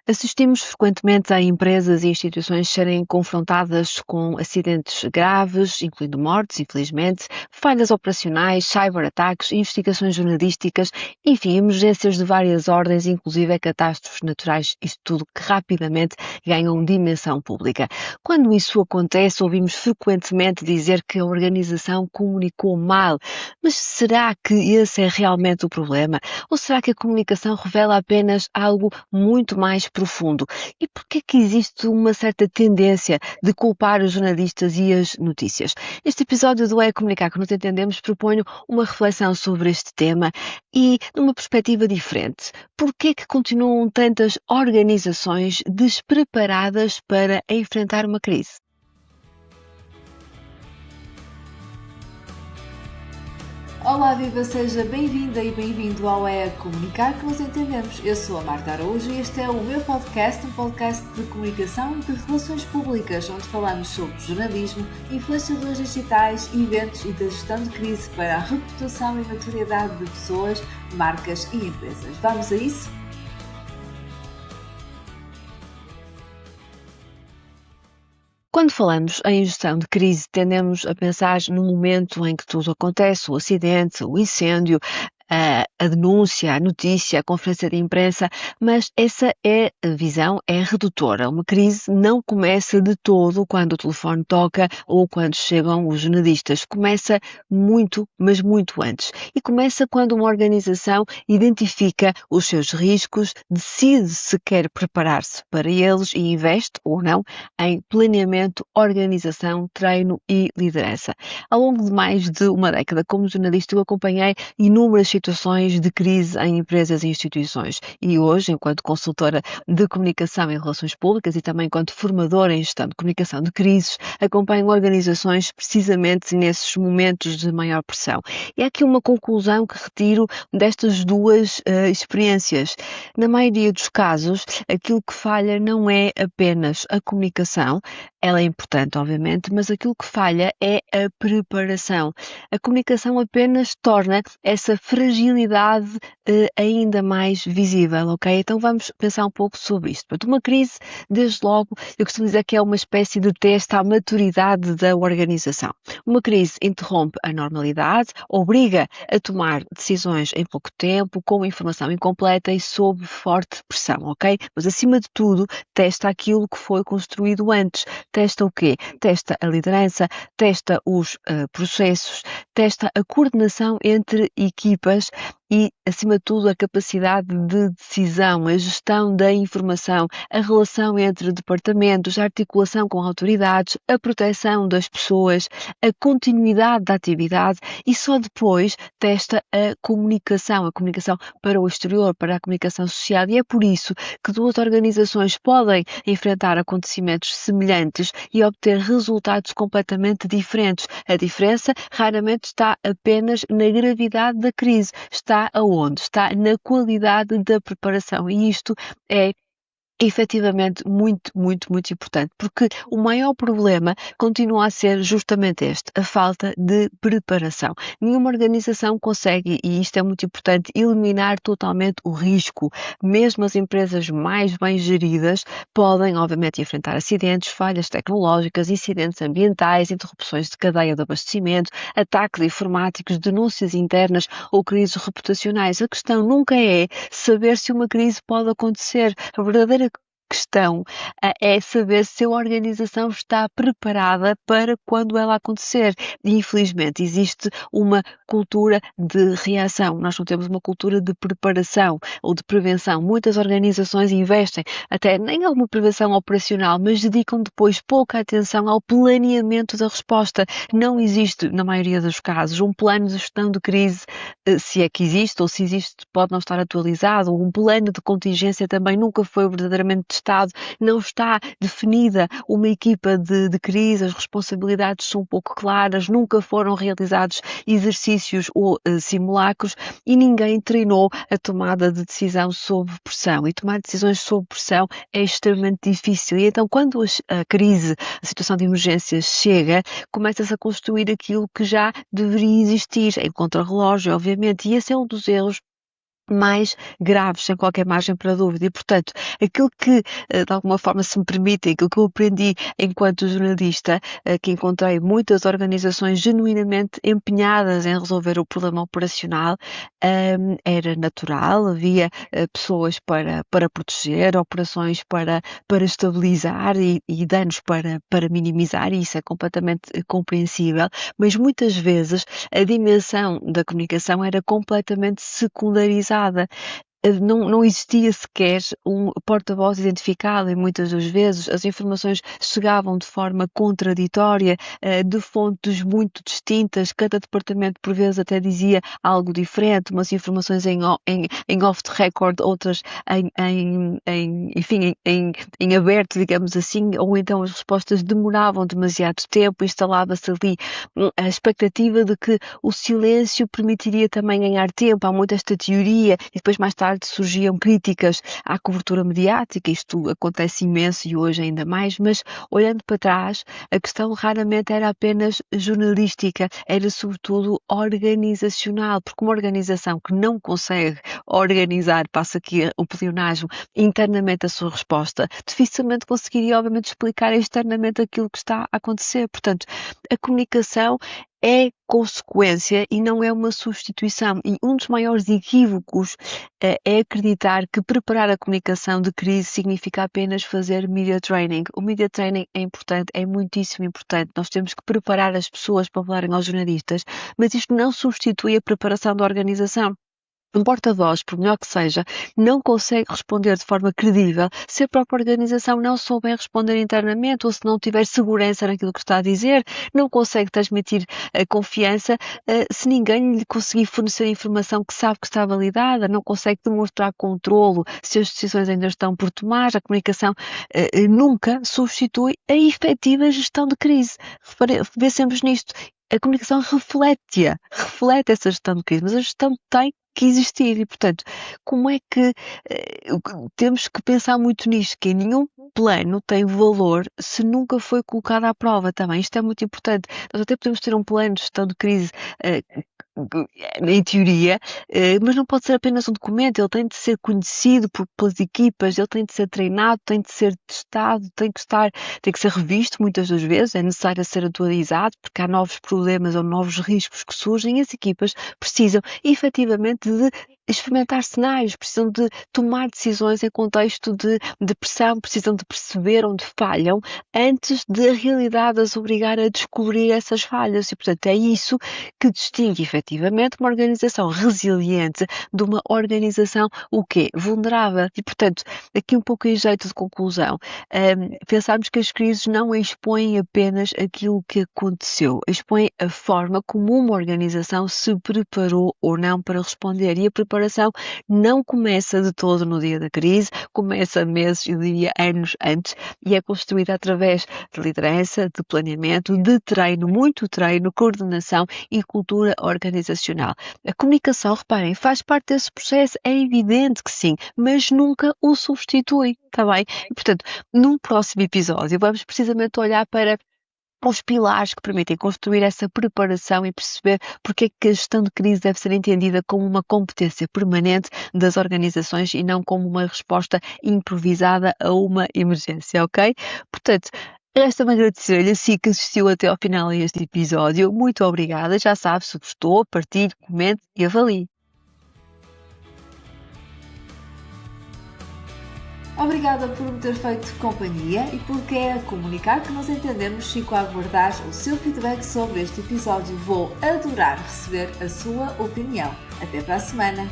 Assistimos frequentemente a empresas e instituições serem confrontadas com acidentes graves, incluindo mortes, infelizmente, falhas operacionais, cyberataques, investigações jornalísticas, enfim, emergências de várias ordens, inclusive catástrofes naturais, isto tudo que rapidamente ganham dimensão pública. Quando isso acontece, ouvimos frequentemente dizer que a organização comunicou mal, mas será que esse é realmente o problema? Ou será que a comunicação revela apenas algo muito mais profundo? E por que existe uma certa tendência de culpar os jornalistas e as notícias? Este episódio do É Comunicar que nos entendemos propõe uma reflexão sobre este tema e numa perspectiva diferente. Por que continuam tantas organizações despreparadas para enfrentar uma crise? Olá, viva, seja bem-vinda e bem-vindo ao É Comunicar que nos entendemos. Eu sou a Marta Araújo e este é o meu podcast, um podcast de comunicação e de relações públicas, onde falamos sobre jornalismo, influenciadores digitais, eventos e da gestão de crise para a reputação e notoriedade de pessoas, marcas e empresas. Vamos a isso? Quando falamos em gestão de crise, tendemos a pensar no momento em que tudo acontece, o acidente, o incêndio, a denúncia, a notícia, a conferência de imprensa, mas essa visão é redutora. Uma crise não começa de todo quando o telefone toca ou quando chegam os jornalistas. Começa muito, mas muito antes. E começa quando uma organização identifica os seus riscos, decide se quer preparar-se para eles e investe ou não em planeamento, organização, treino e liderança. Ao longo de mais de uma década, como jornalista, eu acompanhei inúmeras situações de crise em empresas e instituições. E hoje, enquanto consultora de comunicação em relações públicas e também enquanto formadora em gestão de comunicação de crises, acompanho organizações precisamente nesses momentos de maior pressão. E há aqui uma conclusão que retiro destas duas experiências. Na maioria dos casos, aquilo que falha não é apenas a comunicação, ela é importante, obviamente, mas aquilo que falha é a preparação. A comunicação apenas torna essa fragilidade ainda mais visível, ok? Então vamos pensar um pouco sobre isto. Portanto, uma crise, desde logo, eu costumo dizer que é uma espécie de teste à maturidade da organização. Uma crise interrompe a normalidade, obriga a tomar decisões em pouco tempo, com informação incompleta e sob forte pressão, ok? Mas acima de tudo, testa aquilo que foi construído antes. Testa o quê? Testa a liderança, testa os processos, testa a coordenação entre equipas e, acima de tudo, a capacidade de decisão, a gestão da informação, a relação entre departamentos, a articulação com autoridades, a proteção das pessoas, a continuidade da atividade e só depois testa a comunicação para o exterior, para a comunicação social. E é por isso que duas organizações podem enfrentar acontecimentos semelhantes e obter resultados completamente diferentes. A diferença raramente está apenas na gravidade da crise, está aonde? Está na qualidade da preparação e isto é efetivamente muito importante, porque o maior problema continua a ser justamente este, a falta de preparação. Nenhuma organização consegue, e isto é muito importante, eliminar totalmente o risco. Mesmo as empresas mais bem geridas podem, obviamente, enfrentar acidentes, falhas tecnológicas, incidentes ambientais, interrupções de cadeia de abastecimento, ataques informáticos, denúncias internas ou crises reputacionais. A questão nunca é saber se uma crise pode acontecer. A verdadeira questão é saber se a organização está preparada para quando ela acontecer. E, infelizmente, existe uma cultura de reação. Nós não temos uma cultura de preparação ou de prevenção. Muitas organizações investem até nem em alguma prevenção operacional, mas dedicam depois pouca atenção ao planeamento da resposta. Não existe, na maioria dos casos, um plano de gestão de crise, se é que existe, ou se existe pode não estar atualizado, ou um plano de contingência também nunca foi verdadeiramente testado, não está definida uma equipa de crise, as responsabilidades são pouco claras, nunca foram realizados exercícios ou simulacros e ninguém treinou a tomada de decisão sob pressão. E tomar decisões sob pressão é extremamente difícil. E então, quando a crise, a situação de emergência chega, começa-se a construir aquilo que já deveria existir, em contrarrelógio, obviamente, e esse é um dos erros mais graves, sem qualquer margem para dúvida. E, portanto, aquilo que, de alguma forma, se me permite, aquilo que eu aprendi enquanto jornalista, que encontrei muitas organizações genuinamente empenhadas em resolver o problema operacional, era natural, havia pessoas para proteger, operações para estabilizar e danos para minimizar, e isso é completamente compreensível, mas muitas vezes a dimensão da comunicação era completamente secundarizada. Não existia sequer um porta-voz identificado e muitas das vezes as informações chegavam de forma contraditória, de fontes muito distintas, cada departamento por vezes até dizia algo diferente, umas informações em off the record, outras em aberto, digamos assim, ou então as respostas demoravam demasiado tempo, instalava-se ali a expectativa de que o silêncio permitiria também ganhar tempo. Há muito esta teoria e depois mais tarde surgiam críticas à cobertura mediática, isto acontece imenso e hoje ainda mais, mas olhando para trás, a questão raramente era apenas jornalística, era sobretudo organizacional, porque uma organização que não consegue organizar, passa aqui o pleonasmo, internamente a sua resposta, dificilmente conseguiria, obviamente, explicar externamente aquilo que está a acontecer. Portanto, a comunicação é consequência e não é uma substituição. E um dos maiores equívocos é acreditar que preparar a comunicação de crise significa apenas fazer media training. O media training é importante, é muitíssimo importante. Nós temos que preparar as pessoas para falarem aos jornalistas, mas isto não substitui a preparação da organização. Um porta-voz, por melhor que seja, não consegue responder de forma credível se a própria organização não souber responder internamente ou se não tiver segurança naquilo que está a dizer, não consegue transmitir confiança se ninguém lhe conseguir fornecer informação que sabe que está validada, não consegue demonstrar controlo se as decisões ainda estão por tomar. A comunicação nunca substitui a efetiva gestão de crise. Pensemos nisto. A comunicação reflete essa gestão de crise, mas a gestão tem que existir e, portanto, como é que temos que pensar muito nisto, que nenhum plano tem valor se nunca foi colocado à prova também. Isto é muito importante. Nós até podemos ter um plano de gestão de crise em teoria, mas não pode ser apenas um documento, ele tem de ser conhecido pelas equipas, ele tem de ser treinado, tem de ser testado, tem que ser revisto muitas das vezes, é necessário ser atualizado, porque há novos problemas ou novos riscos que surgem, e as equipas precisam efetivamente de experimentar cenários, precisam de tomar decisões em contexto de pressão, precisam de perceber onde falham antes de a realidade as obrigar a descobrir essas falhas. E, portanto, é isso que distingue efetivamente uma organização resiliente de uma organização vulnerável. E, portanto, aqui um pouco em jeito de conclusão, pensarmos que as crises não expõem apenas aquilo que aconteceu, expõem a forma como uma organização se preparou ou não para responder. E a preparação não começa de todo no dia da crise, começa meses, eu diria anos antes, e é construída através de liderança, de planeamento, de treino, muito treino, coordenação e cultura organizacional. A comunicação, reparem, faz parte desse processo, é evidente que sim, mas nunca o substitui, está bem? E, portanto, num próximo episódio vamos precisamente olhar para os pilares que permitem construir essa preparação e perceber porque é que a gestão de crise deve ser entendida como uma competência permanente das organizações e não como uma resposta improvisada a uma emergência, ok? Portanto, resta-me agradecer-lhe a si que assistiu até ao final a este episódio. Muito obrigada. Já sabe, se gostou, partilhe, comente e avalie. Obrigada por me ter feito companhia e porque é a comunicar que nos entendemos. Fico a aguardar o seu feedback sobre este episódio. Vou adorar receber a sua opinião. Até para a semana!